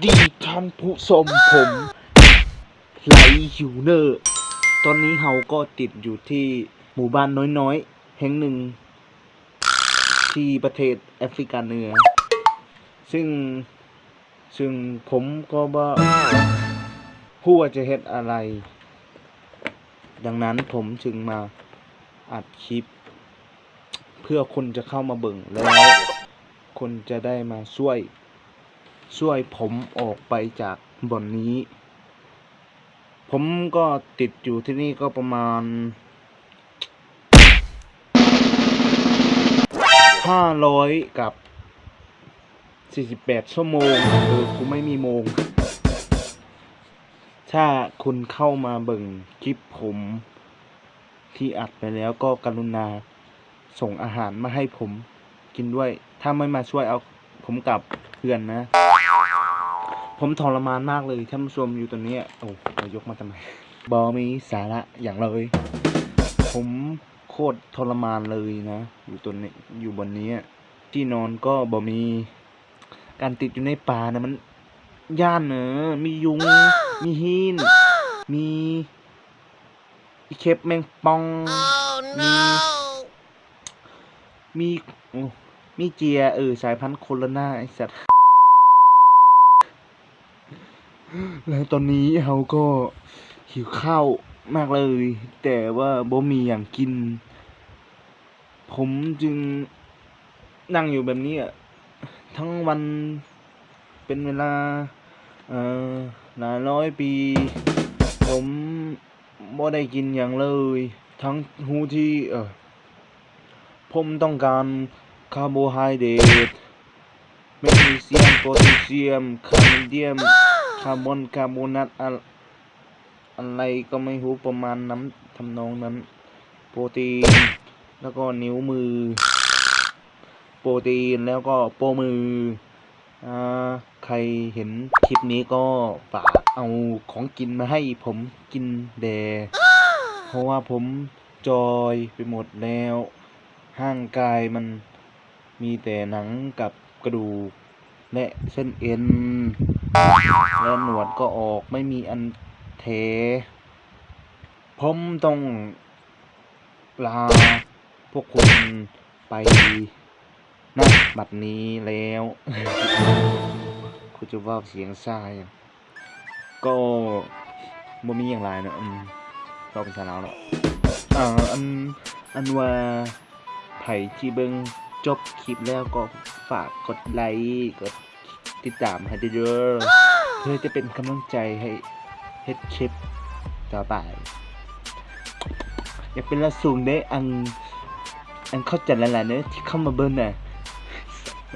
ดีท่านผู้ชมผมไหลหิวเนอร์ตอนนี้เฮาก็ติดอยู่ที่หมู่บ้านน้อยๆแห่งหนึ่งที่ประเทศแอฟริกาเหนือซึ่งผมก็บ่รู้ว่าจะเฮ็ดอะไร ดังนั้นผมจึงมาอัดคลิป เพื่อคนจะเข้ามาเบิ่งแล้วคนจะได้มาช่วยผมออกไปจากบ่อนนี้ ผมก็ติดอยู่ที่นี่ก็ประมาณ500กับ48ชั่วโมงกูไม่มีโมง ถ้าคุณเข้ามาเบิ่งคลิปผมที่อัดไปแล้วก็กรุณาส่งอาหารมาให้ผมกินด้วย ถ้าไม่มาช่วยเอาผมกลับเพื่อนนะ ผมทรมานมากเลยท่านผู้ชมอยู่ตรงนี้โอ้ยกมาทำไมบอมีสาระอย่างเลย ผมโคตรทรมานเลยนะอยู่ตัวนี้อยู่บนนี้ที่นอนก็บ่มีการติดอยู่ในป่านะมันย่านเนอะมียุงมีหินมีอีเข็บแมงป่องมีเจียสายพันธุ์โคโรนาไอ้สัตว์แล้วตอนนี้เราก็หิวข้าวมากเลยแต่ว่าบ่มีอย่างกินผมจึงนั่งอยู่แบบนี้ทั้งวันเป็นเวลาหลายร้อยปีผมบ่ได้กินอย่างเลยทั้งหูที่ผมต้องการคาร์โบไฮเดรตแมกนีเซียมโพแทสเซียมคาร์เดียมคาร์โบนัตอะไรก็ไม่รู้ประมาณนั้นทำนองนั้นโปรตีนแล้วก็นิ้วมือโปรตีนแล้วก็โป้มือใครเห็นคลิปนี้ก็ฝากเอาของกินมาให้ผมกินแดเพราะว่าผมจอยไปหมดแล้วร่างกายมันมีแต่หนังกับกระดูกและเส้นเอ็นและหนวดก็ออกไม่มีอันเทผมต้องลาพวกคุณไปณบัดนี้แล้วคุณจะว่าเสียงซ่าอย่างก็บ่มีอย่างไรนะเราเป็นสาวแล้วอันว่าไผที่เบิ่งจบคลิปแล้วก็ฝากกดไลค์กดติดตามให้เด้อเพื่อจะเป็นกำลังใจให้เฮ็ดคลิปต่อไปอยากเป็นระสูงได้อันเข้าใจหลายๆเนอะที่เข้ามาเบิ่งน่ะ